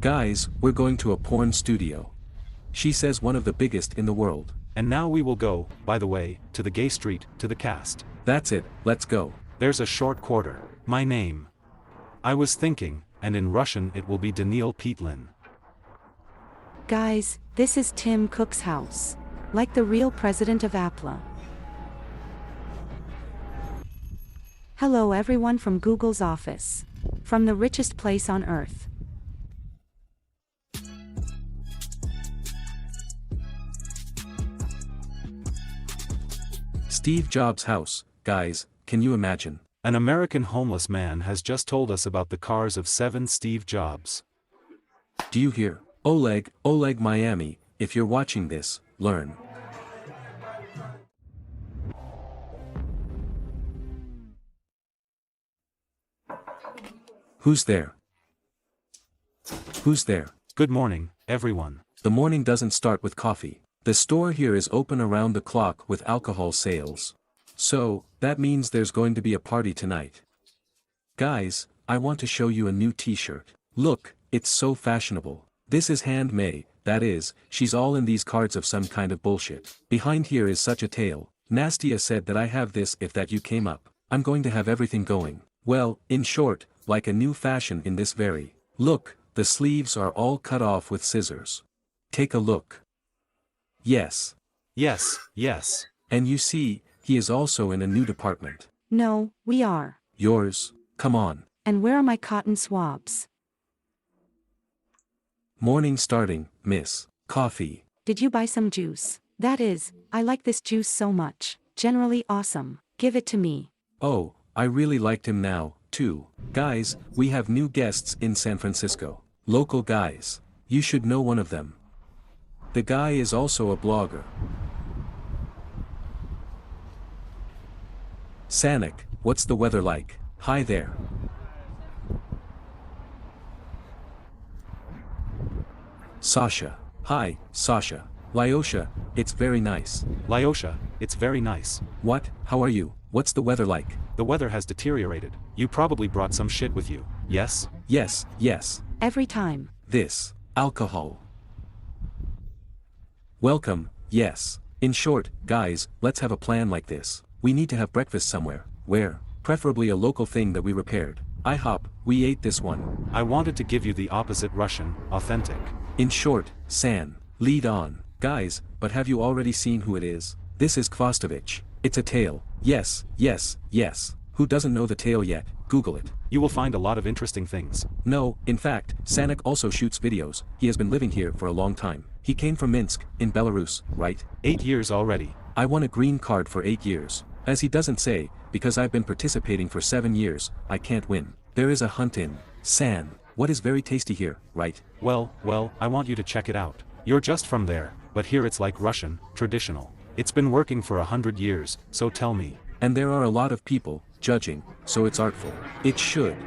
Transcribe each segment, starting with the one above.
Guys, we're going to a porn studio. She says one of the biggest in the world. And now we will go, by the way, to the gay street, to the cast. That's it, let's go. There's a short quarter. My name. I was thinking, and in Russian it will be Daniil Petlin. Guys, this is Tim Cook's house. Like the real president of Apple. Hello everyone from Google's office. From the richest place on earth. Steve Jobs' house, guys, can you imagine? An American homeless man has just told us about the cars of 7 Steve Jobs. Do you hear? Oleg Miami, if you're watching this, learn. Who's there? Who's there? Good morning, everyone. The morning doesn't start with coffee. The store here is open around the clock with alcohol sales. So, that means there's going to be a party tonight. Guys, I want to show you a new t-shirt. Look, it's so fashionable. This is handmade, that is, she's all in these cards of some kind of bullshit. Behind here is such a tale. Nastia said that I have this if that you came up. I'm going to have everything going. Well, in short, like a new fashion in this very. Look, the sleeves are all cut off with scissors. Take a look. Yes. Yes. And you see, he is also in a new department. No, we are. Yours, come on. And where are my cotton swabs? Morning starting, miss. Coffee. Did you buy some juice? That is, I like this juice so much. Generally awesome. Give it to me. Oh, I really liked him now, too. Guys, we have new guests in San Francisco. Local guys. You should know one of them. The guy is also a blogger. Sanik, what's the weather like? Hi there. Sasha. Hi, Sasha. Lyosha, it's very nice. Lyosha, it's very nice. What, how are you? What's the weather like? The weather has deteriorated. You probably brought some shit with you, yes? Yes. Every time. This, alcohol. Welcome, yes. In short, guys, let's have a plan like this. We need to have breakfast somewhere. Where? Preferably a local thing that we repaired. IHOP, we ate this one. I wanted to give you the opposite Russian, authentic. In short, San, lead on. Guys, but have you already seen who it is? This is Kvostovich. It's a tale. Yes. Who doesn't know the tale yet? Google it. You will find a lot of interesting things. No, in fact, Sanik also shoots videos. He has been living here for a long time. He came from Minsk, in Belarus, right? 8 years already. I won a green card for 8 years. As he doesn't say, because I've been participating for 7 years, I can't win. There is a hunt in San. What is very tasty here, right? Well, I want you to check it out. You're just from there, but here it's like Russian, traditional. It's been working for 100 years, so tell me. And there are a lot of people judging, so it's artful. It should.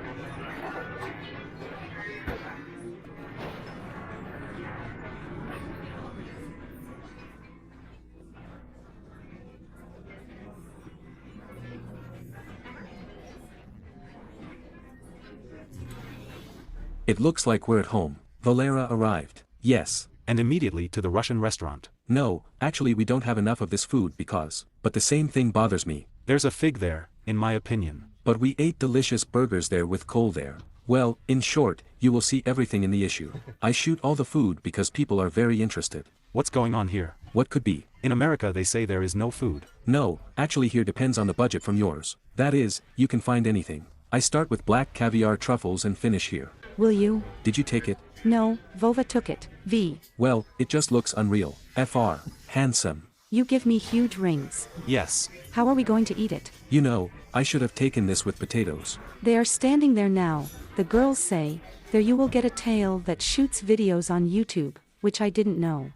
It looks like we're at home. Valera arrived. Yes. And immediately to the Russian restaurant. No, actually we don't have enough of this food because, but the same thing bothers me. There's a fig there, in my opinion. But we ate delicious burgers there with coal there. Well, in short, you will see everything in the issue. I shoot all the food because people are very interested. What's going on here? What could be? In America they say there is no food. No, actually here depends on the budget from yours. That is, you can find anything. I start with black caviar truffles and finish here. Will you? Did you take it? No, Vova took it. V. Well, it just looks unreal. FR. Handsome. You give me huge rings. Yes. How are we going to eat it? You know, I should have taken this with potatoes. They are standing there now. The girls say, there you will get a tail that shoots videos on YouTube, which I didn't know.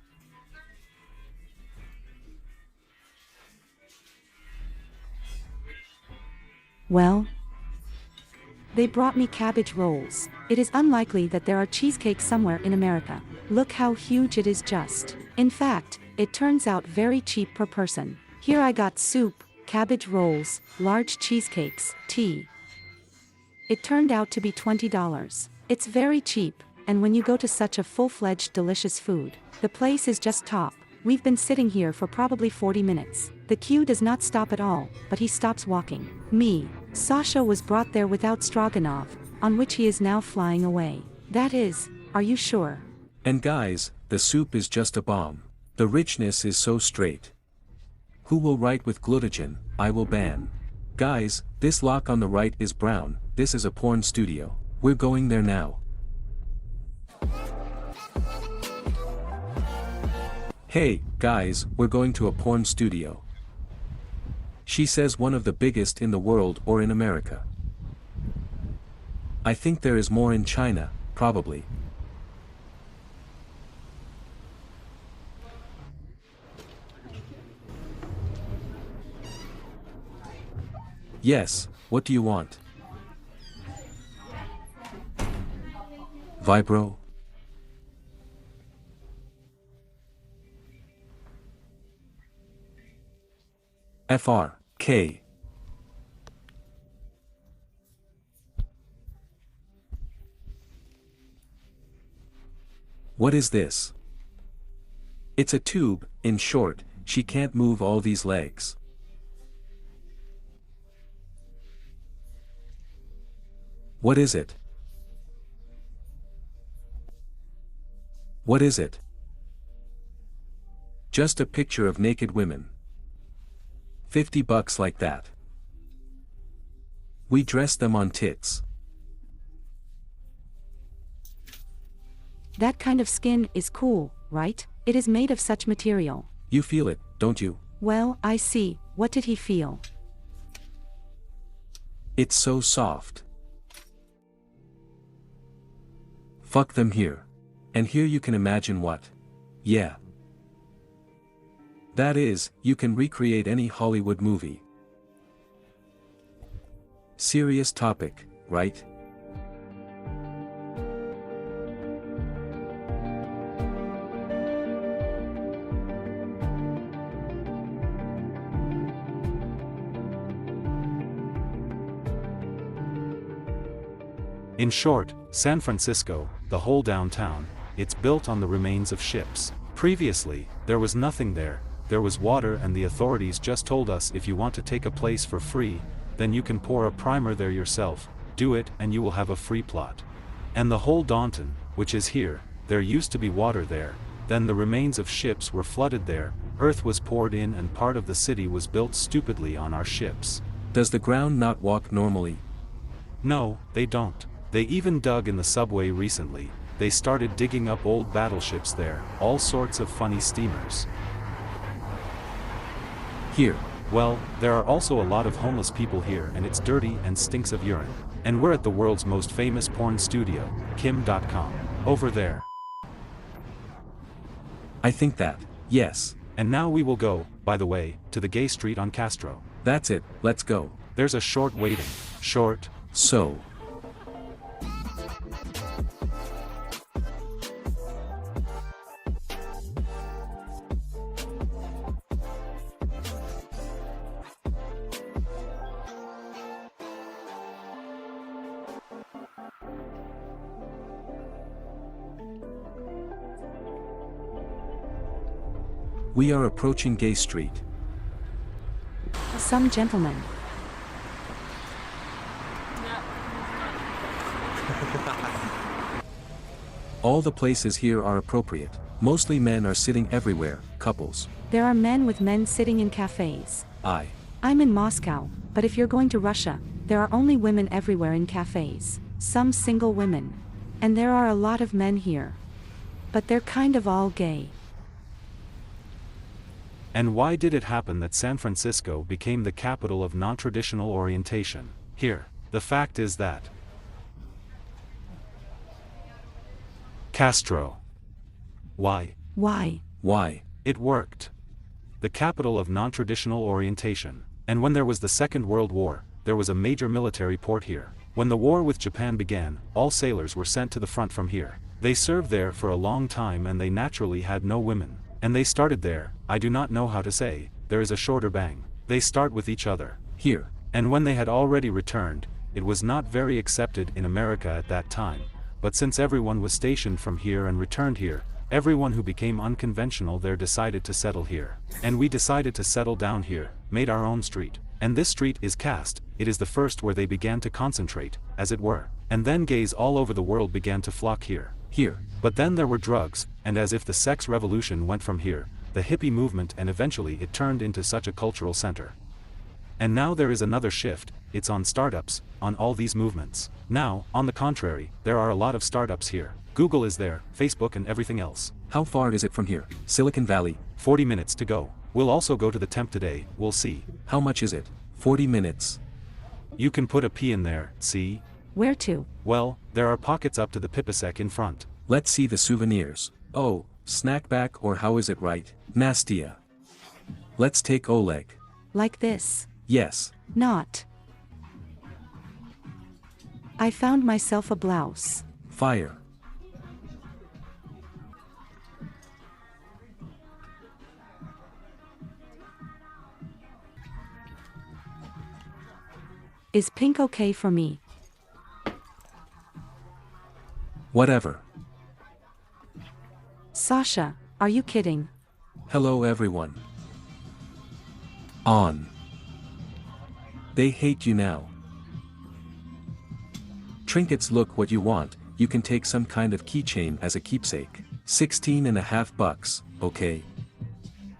Well? They brought me cabbage rolls. It is unlikely that there are cheesecakes somewhere in America. Look how huge it is just. In fact, it turns out very cheap per person. Here I got soup, cabbage rolls, large cheesecakes, tea. It turned out to be $20. It's very cheap, and when you go to such a full-fledged delicious food, the place is just top. We've been sitting here for probably 40 minutes. The queue does not stop at all, but he stops walking. Me. Sasha was brought there without Stroganoff, on which he is now flying away. That is, are you sure? And guys, the soup is just a bomb. The richness is so straight. Who will write with glucogen? I will ban. Guys, this lock on the right is brown, this is a porn studio. We're going there now. Hey, guys, we're going to a porn studio. She says one of the biggest in the world or in America. I think there is more in China, probably. Yes, what do you want? Vibro? FRK. What is this? It's a tube. In short, she can't move all these legs. What is it? What is it? Just a picture of naked women. $50 like that. We dress them on tits. That kind of skin is cool, right? It is made of such material. You feel it, don't you? Well, I see. What did he feel? It's so soft. Fuck them here. And here you can imagine what? Yeah. That is, you can recreate any Hollywood movie. Serious topic, right? In short, San Francisco, the whole downtown, it's built on the remains of ships. Previously, there was nothing there. There was water, and the authorities just told us if you want to take a place for free, then you can pour a primer there yourself, do it and you will have a free plot. And the whole Daunton, which is here, there used to be water there, then the remains of ships were flooded there, earth was poured in and part of the city was built stupidly on our ships. Does the ground not walk normally? No, they don't. They even dug in the subway recently. They started digging up old battleships there, all sorts of funny steamers. Here. Well, there are also a lot of homeless people here, and it's dirty and stinks of urine. And we're at the world's most famous porn studio, Kim.com. Over there. I think that, yes. And now we will go, by the way, to the gay street on Castro. That's it, let's go. There's a short waiting. Short. So. We are approaching Gay Street. Some gentlemen. All the places here are appropriate. Mostly men are sitting everywhere, couples. There are men with men sitting in cafes. I'm in Moscow, but if you're going to Russia, there are only women everywhere in cafes. Some single women. And there are a lot of men here. But they're kind of all gay. And why did it happen that San Francisco became the capital of non-traditional orientation? Here, the fact is that Castro. Why? Why? It worked. The capital of non-traditional orientation. And when there was the Second World War, there was a major military port here. When the war with Japan began, all sailors were sent to the front from here. They served there for a long time and they naturally had no women. And they started there, I do not know how to say, there is a shorter bang. They start with each other. Here. And when they had already returned, it was not very accepted in America at that time. but since everyone was stationed from here and returned here, everyone who became unconventional there decided to settle here. And we decided to settle down here, made our own street. And this street is caste, it is the first where they began to concentrate, as it were. And then gays all over the world began to flock here. But then there were drugs, and as if the sex revolution went from here, the hippie movement, and eventually it turned into such a cultural center. And now there is another shift, it's on startups, on all these movements. Now, on the contrary, there are a lot of startups here. Google is there, Facebook and everything else. How far is it from here? Silicon Valley? 40 minutes to go. We'll also go to the temp today, we'll see. How much is it? 40 minutes. You can put a P in there, see? Where to? Well, there are pockets up to the Pipasek in front. Let's see the souvenirs. Oh, snackback, or how is it right? Nastia. Let's take Oleg. Like this? Yes. Not. I found myself a blouse. Fire. Is pink okay for me? Whatever. Sasha, are you kidding? Hello everyone. On. They hate you now. Trinkets, look what you want, you can take some kind of keychain as a keepsake. 16.5 bucks, okay?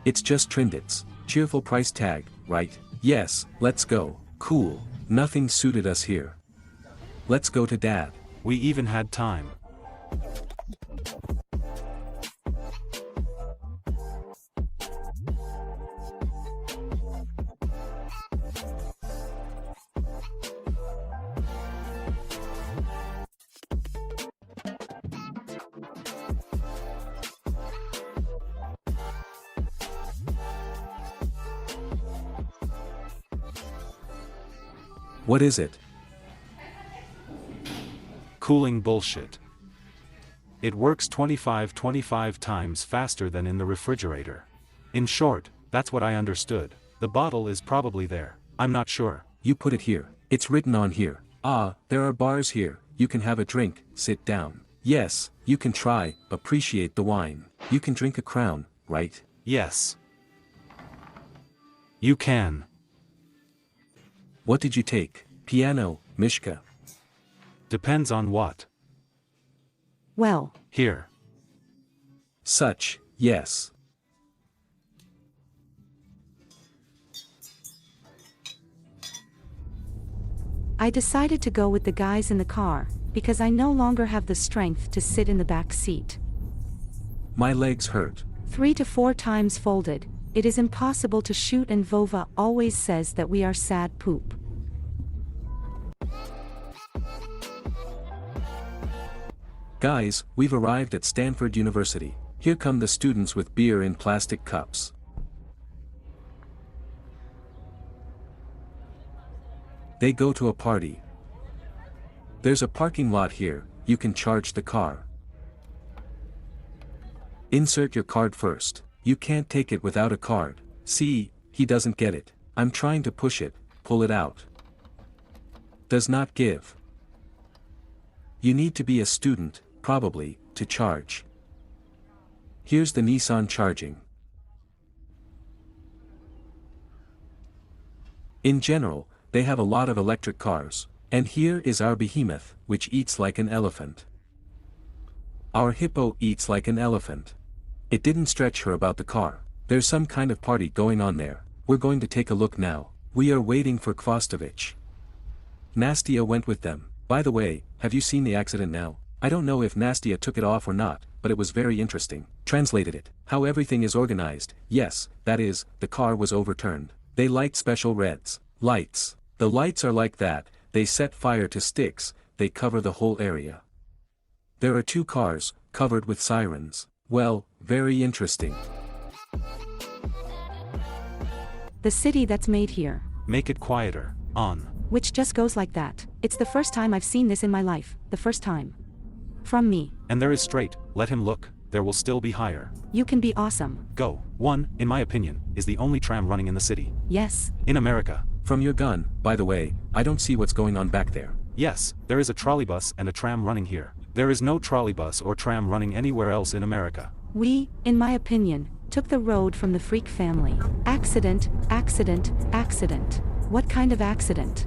It's just trinkets, cheerful price tag, right? Yes, let's go, cool, nothing suited us here. Let's go to Dad. We even had time. What is it? Cooling bullshit. It works 25 times faster than in the refrigerator. In short, that's what I understood. The bottle is probably there. I'm not sure. You put it here. It's written on here. Ah, there are bars here. You can have a drink, sit down. Yes, you can try, appreciate the wine. You can drink a crown, right? Yes. You can. What did you take? Piano, Mishka? Depends on what. Well. Here. Such, yes. I decided to go with the guys in the car, because I no longer have the strength to sit in the back seat. My legs hurt. 3 to 4 times folded, it is impossible to shoot, and Vova always says that we are sad poop. Guys, we've arrived at Stanford University. Here come the students with beer in plastic cups. They go to a party. There's a parking lot here, you can charge the car. Insert your card first. You can't take it without a card. See, he doesn't get it. I'm trying to push it, pull it out. Does not give. You need to be a student, probably, to charge. Here's the Nissan charging. In general, they have a lot of electric cars. And here is our behemoth, which eats like an elephant. Our hippo eats like an elephant. It didn't stretch her about the car. There's some kind of party going on there. We're going to take a look now. We are waiting for Kvostovich. Nastia went with them. By the way, have you seen the accident now? I don't know if Nastia took it off or not, but it was very interesting. Translated it. How everything is organized. Yes, that is, the car was overturned. They light special reds. Lights. The lights are like that, they set fire to sticks, they cover the whole area. There are 2 cars, covered with sirens. Well, very interesting. The city that's made here. Make it quieter. On. Which just goes like that. It's the first time I've seen this in my life. The first time. From me. And there is straight, let him look, there will still be higher. You can be awesome. Go. 1, in my opinion, is the only tram running in the city. Yes. In America. From your gun, by the way, I don't see what's going on back there. Yes, there is a trolleybus and a tram running here. There is no trolleybus or tram running anywhere else in America. We, in my opinion, took the road from the freak family. Accident, accident, accident. What kind of accident?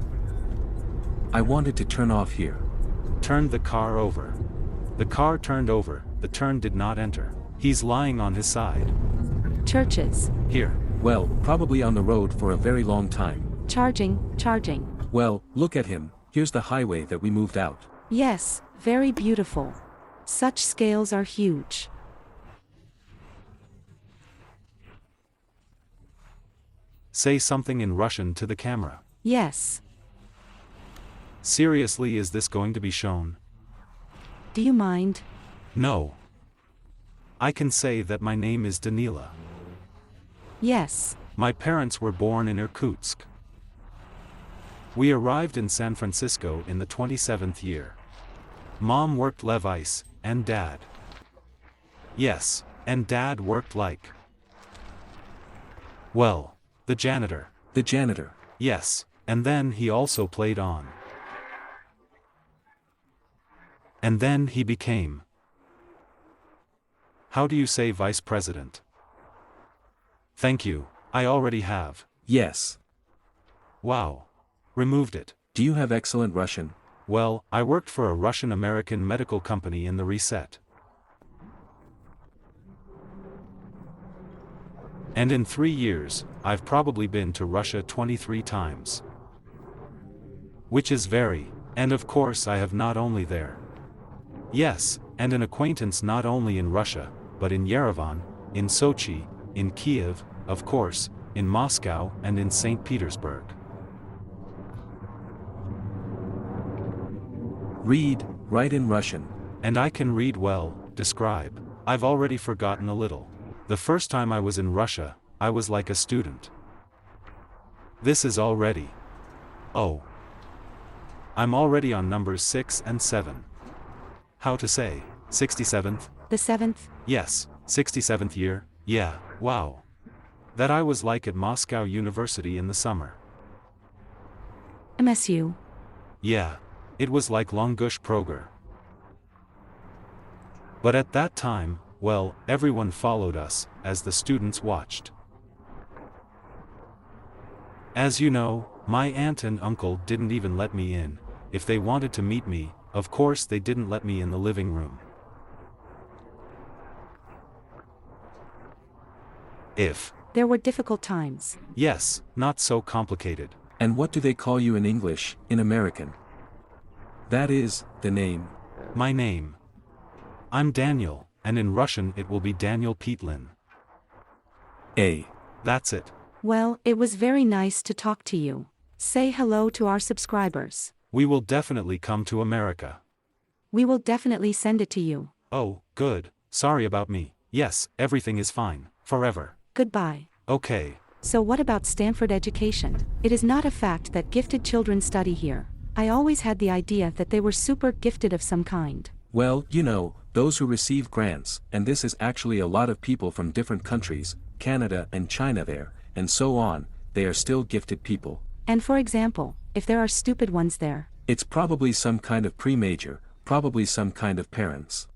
I wanted to turn off here. Turned the car over. The car turned over, the turn did not enter. He's lying on his side. Churches. Here. Well, probably on the road for a very long time. Charging, charging. Well, look at him, here's the highway that we moved out. Yes, very beautiful. Such scales are huge. Say something in Russian to the camera. Yes. Seriously, is this going to be shown? Do you mind? No. I can say that my name is Danila. Yes. My parents were born in Irkutsk. We arrived in San Francisco in the 27th year. Mom worked Levi's, and Dad. Yes, and Dad worked like... well, the janitor. The janitor. Yes, and then he also played on. And then he became... how do you say vice president? Thank you, I already have. Yes. Wow. Removed it. Do you have excellent Russian? Well, I worked for a Russian-American medical company in the reset. And in 3 years, I've probably been to Russia 23 times. Which is very, and of course I have not only there. Yes, and an acquaintance not only in Russia, but in Yerevan, in Sochi, in Kiev, of course, in Moscow and in St. Petersburg. Read, write in Russian. And I can read well, describe. I've already forgotten a little. The first time I was in Russia, I was like a student. This is already. Oh. I'm already on numbers 6 and 7. How to say, 67th? The 7th? Yes, 67th year, yeah, wow. That I was like at Moscow University in the summer. MSU. Yeah, it was like Longush Proger. But at that time, well, everyone followed us, as the students watched. As you know, my aunt and uncle didn't even let me in. If they wanted to meet me, of course they didn't let me in the living room. If. There were difficult times. Yes, not so complicated. And what do they call you in English, in American? That is, the name. My name. I'm Daniel, and in Russian it will be Daniel Petlin. That's it. Well, it was very nice to talk to you. Say hello to our subscribers. We will definitely come to America. We will definitely send it to you. Oh, good. Sorry about me. Yes, everything is fine. Forever. Goodbye. Okay. So what about Stanford education? It is not a fact that gifted children study here. I always had the idea that they were super gifted of some kind. Well, you know, those who receive grants, and this is actually a lot of people from different countries, Canada and China there, and so on, they are still gifted people. And for example, if there are stupid ones there. It's probably some kind of pre-major, probably some kind of parents.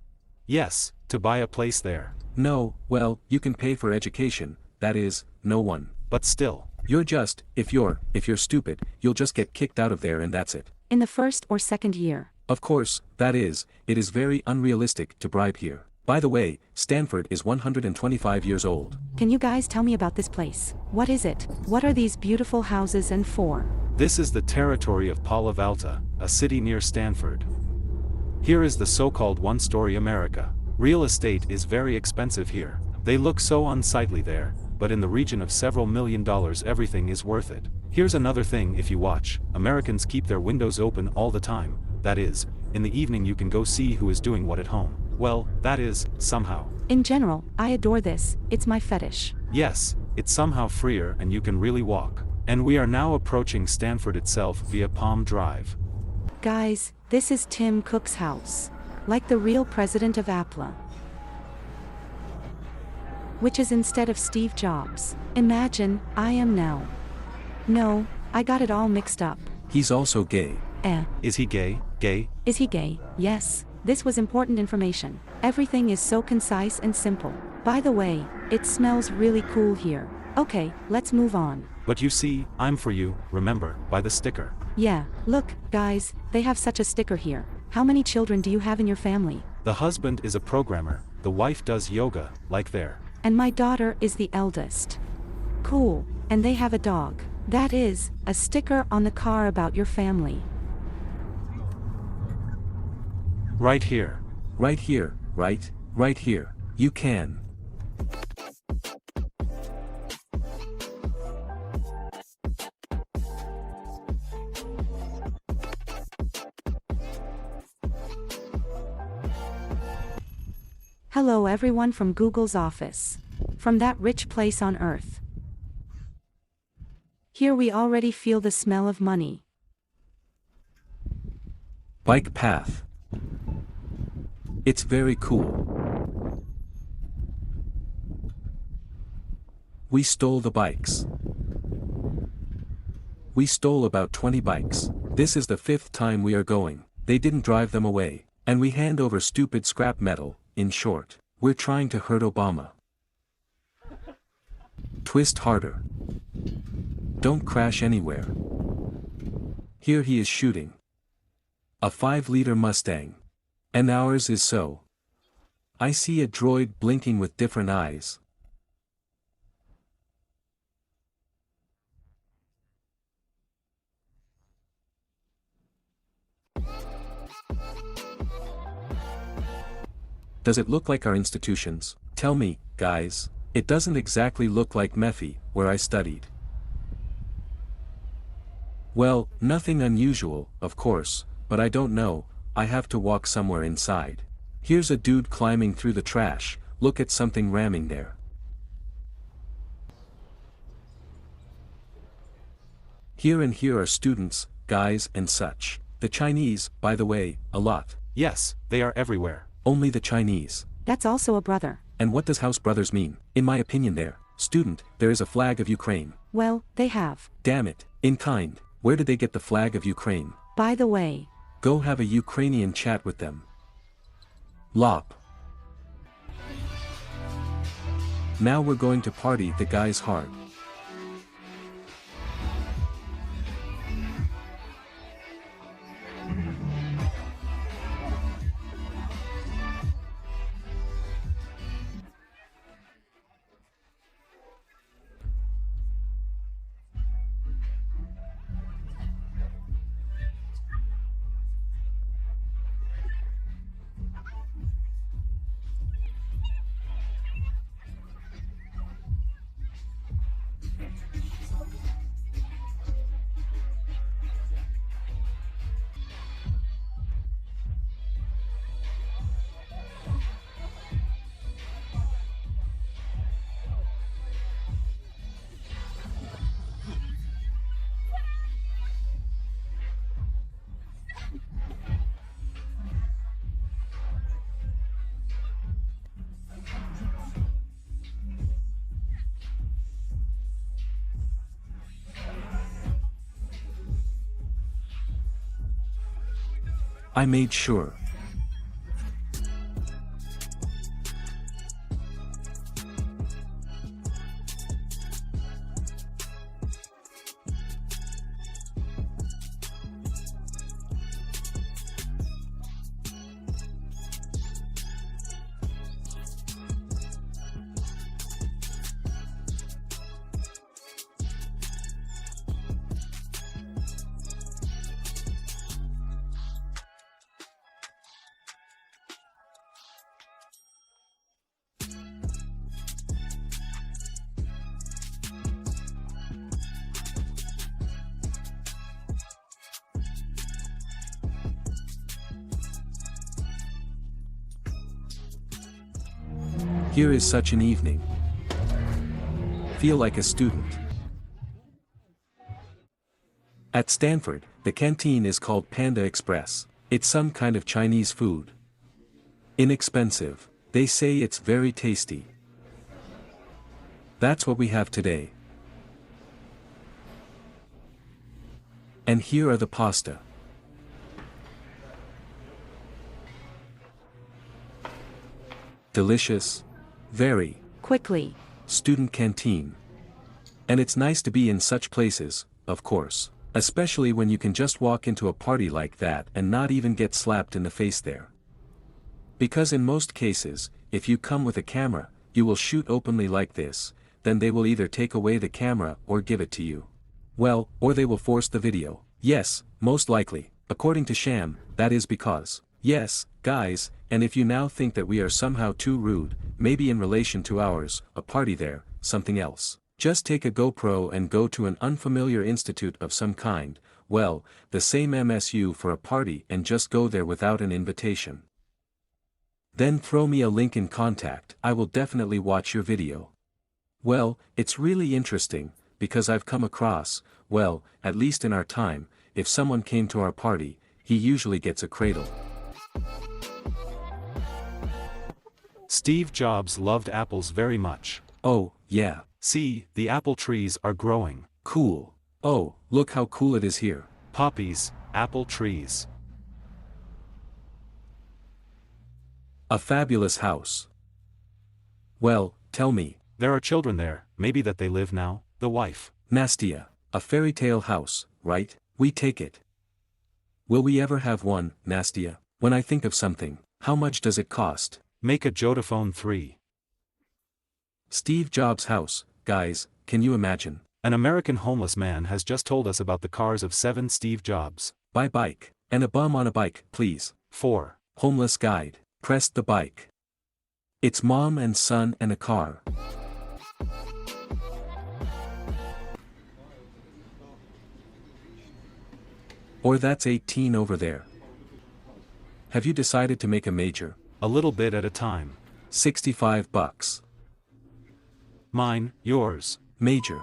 Yes, to buy a place there. No, well, you can pay for education, that is, no one. But still. You're just, if you're stupid, you'll just get kicked out of there and that's it. In the first or second year. Of course, that is, it is very unrealistic to bribe here. By the way, Stanford is 125 years old. Can you guys tell me about this place? What is it? What are these beautiful houses and for? This is the territory of Palo Alto, a city near Stanford. Here is the so-called one-story America. Real estate is very expensive here. They look so unsightly there, but in the region of several $1 million everything is worth it. Here's another thing, if you watch, Americans keep their windows open all the time. That is, in the evening you can go see who is doing what at home. Well, that is, somehow. In general, I adore this, it's my fetish. Yes, it's somehow freer and you can really walk. And we are now approaching Stanford itself via Palm Drive. Guys, this is Tim Cook's house. Like the real president of Apple. Which is instead of Steve Jobs. Imagine, I am now. No, I got it all mixed up. He's also gay. Is he gay? Gay? Is he gay? Yes. This was important information. Everything is so concise and simple. By the way, it smells really cool here. Okay, let's move on. But you see, I'm for you, remember, by the sticker. Yeah, look, guys, they have such a sticker here. How many children do you have in your family? The husband is a programmer, the wife does yoga, like there. And my daughter is the eldest. Cool, and they have a dog. That is, a sticker on the car about your family. Right here. Right here, right? Right here. You can. Hello everyone from Google's office. From that rich place on Earth. Here we already feel the smell of money. Bike path. It's very cool. We stole the bikes. We stole about 20 bikes. This is the 5th time we are going. They didn't drive them away. And we hand over stupid scrap metal. In short, we're trying to hurt Obama. Twist harder. Don't crash anywhere. Here he is shooting. A 5-liter Mustang. And ours is so. I see a droid blinking with different eyes. Does it look like our institutions? Tell me, guys. It doesn't exactly look like Mephi, where I studied. Well, nothing unusual, of course, but I don't know, I have to walk somewhere inside. Here's a dude climbing through the trash, look at something ramming there. Here and here are students, guys and such. The Chinese, by the way, a lot. Yes, they are everywhere. Only the Chinese. That's also a brother. And what does house brothers mean? In my opinion there, student, there is a flag of Ukraine. Well, they have. Damn it, in kind, where did they get the flag of Ukraine? By the way. Go have a Ukrainian chat with them. Lop. Now we're going to party the guys hard. I made sure. Here is such an evening. Feel like a student. At Stanford, the canteen is called Panda Express. It's some kind of Chinese food. Inexpensive. They say it's very tasty. That's what we have today. And here are the pasta. Delicious? Very. Quickly. Student canteen. And it's nice to be in such places, of course. Especially when you can just walk into a party like that and not even get slapped in the face there. Because in most cases, if you come with a camera, you will shoot openly like this, then they will either take away the camera or give it to you. Well, or they will force the video. Yes, most likely, according to Sham, that is because. Yes, guys, and if you now think that we are somehow too rude, maybe in relation to ours, a party there, something else. Just take a GoPro and go to an unfamiliar institute of some kind, well, the same MSU for a party and just go there without an invitation. Then throw me a link in contact, I will definitely watch your video. Well, it's really interesting, because I've come across, well, at least in our time, if someone came to our party, he usually gets a cradle. Steve Jobs loved apples very much. Oh, yeah. See, the apple trees are growing. Cool. Oh, look how cool it is here. Poppies, apple trees. A fabulous house. Well, tell me. There are children there, maybe that they live now, the wife. Nastia, a fairy tale house, right? We take it. Will we ever have one, Nastia? When I think of something, how much does it cost? Make a Jodophone 3. Steve Jobs' house, guys, can you imagine? An American homeless man has just told us about the cars of 7 Steve Jobs. Buy bike. And a bum on a bike, please. 4. Homeless guide. Pressed the bike. It's mom and son and a car. Or that's 18 over there. Have you decided to make a major? A little bit at a time. $65. Mine, yours. Major.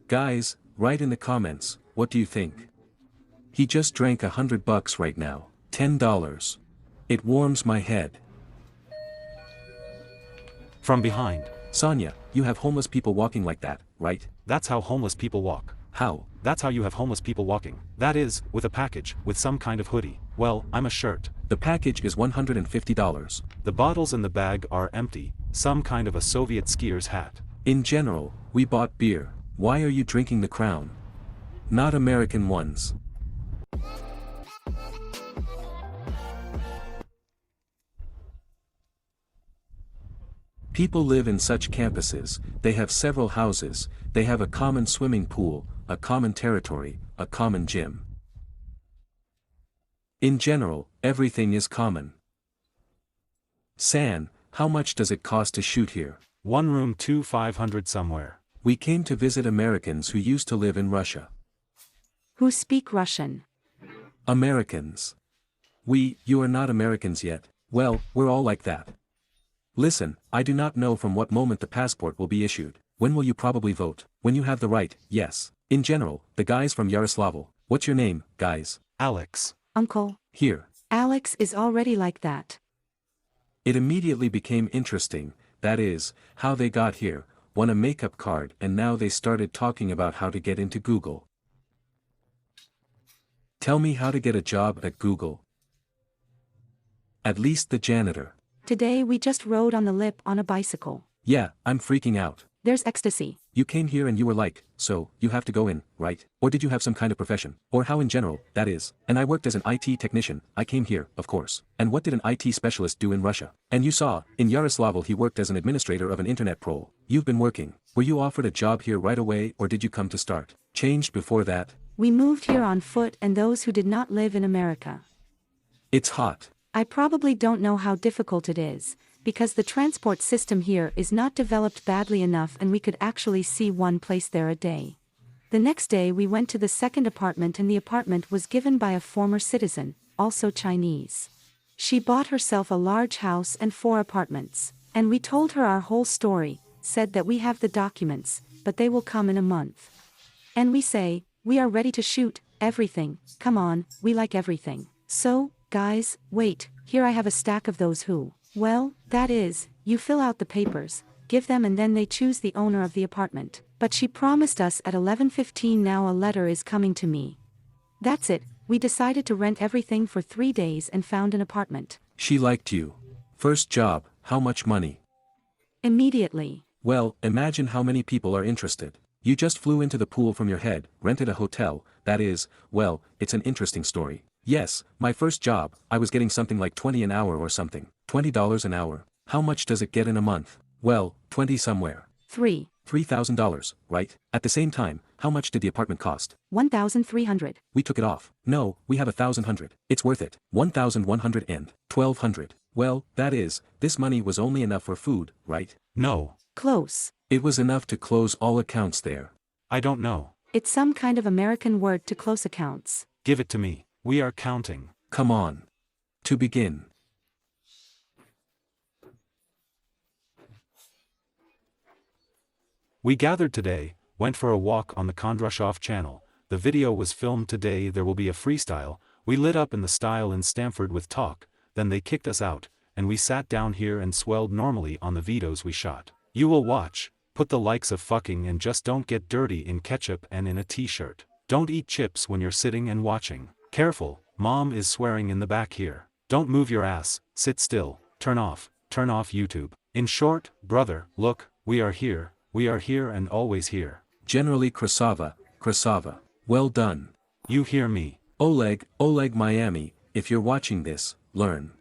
Guys, write in the comments, what do you think? He just drank $100 right now. $10. It warms my head. From behind. Sonia, you have homeless people walking like that, right? That's how homeless people walk. How? That's how you have homeless people walking. That is, with a package, with some kind of hoodie. Well, I'm a shirt. The package is $150. The bottles in the bag are empty, some kind of a Soviet skier's hat. In general, we bought beer. Why are you drinking the Crown? Not American ones. People live in such campuses, they have several houses, they have a common swimming pool, a common territory, a common gym. In general, everything is common. San, how much does it cost to shoot here? 1 room 500 somewhere. We came to visit Americans who used to live in Russia. Who speak Russian? Americans. You are not Americans yet. Well, we're all like that. Listen, I do not know from what moment the passport will be issued. When will you probably vote? When you have the right, yes. In general, the guys from Yaroslavl. What's your name, guys? Alex. Uncle. Here. Alex is already like that. It immediately became interesting, that is, how they got here, won a makeup card and now they started talking about how to get into Google. Tell me how to get a job at Google. At least the janitor. Today we just rode on the lip on a bicycle. Yeah, I'm freaking out. There's ecstasy. You came here and you were like, so, you have to go in, right? Or did you have some kind of profession? Or how in general, that is. And I worked as an IT technician, I came here, of course. And what did an IT specialist do in Russia? And you saw, in Yaroslavl he worked as an administrator of an internet prole. You've been working. Were you offered a job here right away or did you come to start? Changed before that? We moved here on foot and those who did not live in America. It's hot. I probably don't know how difficult it is, because the transport system here is not developed badly enough and we could actually see one place there a day. The next day we went to the second apartment and the apartment was given by a former citizen, also Chinese. She bought herself a large house and 4 apartments, and we told her our whole story, said that we have the documents, but they will come in a month. And we say, we are ready to shoot, everything, come on, we like everything. So, guys, wait, here I have a stack of those who. Well, that is, you fill out the papers, give them and then they choose the owner of the apartment. But she promised us at 11:15 now a letter is coming to me. That's it, we decided to rent everything for 3 days and found an apartment. She liked you. First job, how much money? Immediately. Well, imagine how many people are interested. You just flew into the pool from your head, rented a hotel, that is, well, it's an interesting story. Yes, my first job, I was getting something like 20 an hour or something. $20 an hour. How much does it get in a month? Well, 20 somewhere. 3. $3,000, right? At the same time, how much did the apartment cost? 1,300. We took it off. No, we have 1,100. It's worth it. 1,100 and 1,200. Well, that is, this money was only enough for food, right? No. Close. It was enough to close all accounts there. I don't know. It's some kind of American word to close accounts. Give it to me. We are counting. Come on. To begin. We gathered today, went for a walk on the Kondrashov channel. The video was filmed today. There will be a freestyle. We lit up in the style in Stanford with talk, then they kicked us out, and we sat down here and swelled normally on the videos we shot. You will watch, put the likes of fucking and just don't get dirty in ketchup and in a t-shirt. Don't eat chips when you're sitting and watching. Careful, mom is swearing in the back here. Don't move your ass, sit still, turn off YouTube. In short, brother, look, we are here and always here. Generally Krasava. Well done. You hear me? Oleg Miami, if you're watching this, learn.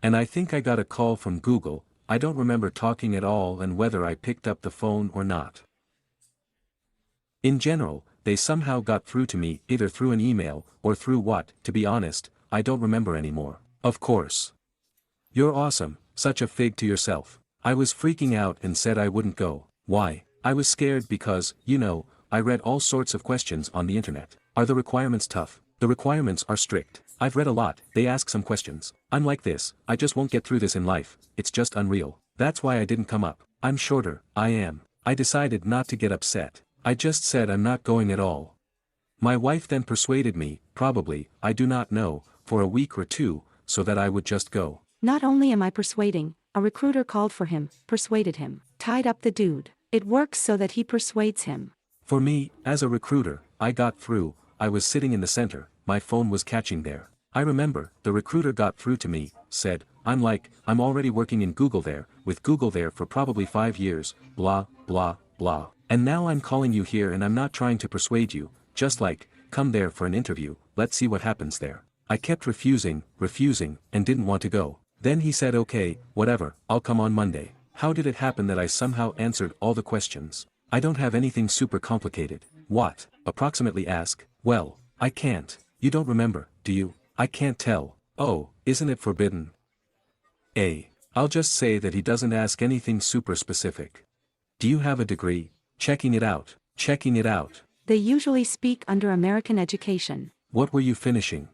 And I think I got a call from Google. I don't remember talking at all and whether I picked up the phone or not. In general, they somehow got through to me either through an email or through what, to be honest, I don't remember anymore. Of course. You're awesome, such a fig to yourself. I was freaking out and said I wouldn't go. Why? I was scared because, I read all sorts of questions on the internet. Are the requirements tough? The requirements are strict. I've read a lot. They ask some questions. I'm like this, I just won't get through this in life, it's just unreal. That's why I didn't come up. I'm shorter, I am. I decided not to get upset. I just said I'm not going at all. My wife then persuaded me, probably, I do not know, for a week or two, so that I would just go. Not only am I persuading, a recruiter called for him, persuaded him, tied up the dude. It works so that he persuades him. For me, as a recruiter, I got through. I was sitting in the center, my phone was catching there. I remember, the recruiter got through to me, said, I'm already working in Google there, with Google there for probably 5 years, blah, blah, blah. And now I'm calling you here and I'm not trying to persuade you, just come there for an interview, let's see what happens there. I kept refusing, and didn't want to go. Then he said okay, whatever, I'll come on Monday. How did it happen that I somehow answered all the questions? I don't have anything super complicated. What? Approximately ask. Well, I can't. You don't remember, do you? I can't tell. Oh, isn't it forbidden? I'll just say that he doesn't ask anything super specific. Do you have a degree? Checking it out. They usually speak under American education. What were you finishing?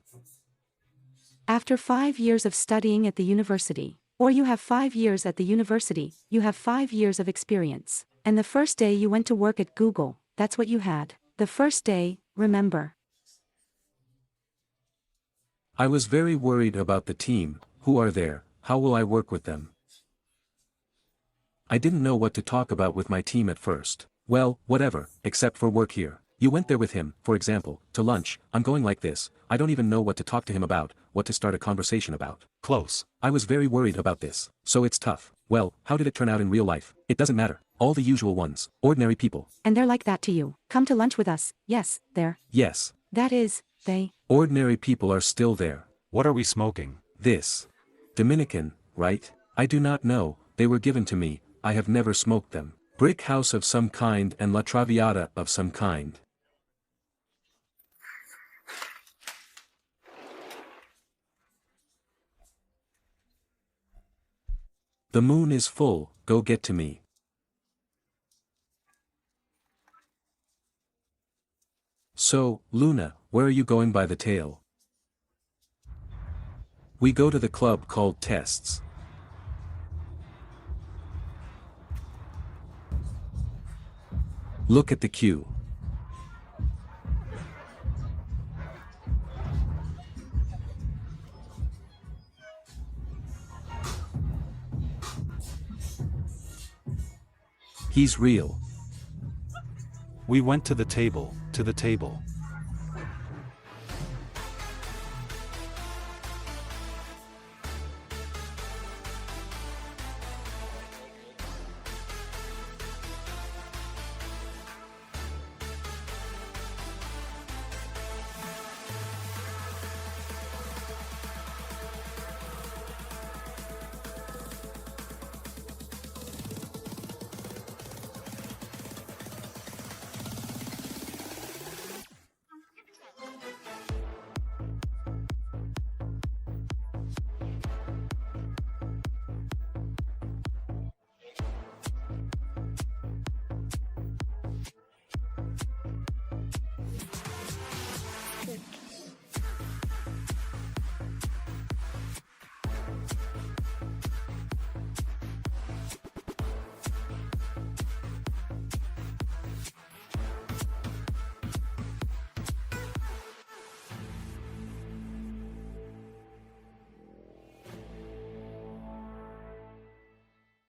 After 5 years of studying at the university, or you have 5 years at the university, you have 5 years of experience. And the first day you went to work at Google, that's what you had. The first day, remember. I was very worried about the team. Who are there? How will I work with them? I didn't know what to talk about with my team at first. Well, whatever, except for work here. You went there with him, for example, to lunch. I'm going like this. I don't even know what to talk to him about, what to start a conversation about. Close. I was very worried about this. So it's tough. Well, how did it turn out in real life? It doesn't matter. All the usual ones. Ordinary people. And they're like that to you. Come to lunch with us. Yes, they're. Yes. That is, they. Ordinary people are still there. What are we smoking? This. Dominican, right? I do not know, they were given to me, I have never smoked them. Brick house of some kind and La Traviata of some kind. The moon is full, go get to me. So, Luna, where are you going by the tail? We go to the club called Tests. Look at the queue. He's real. We went to the table,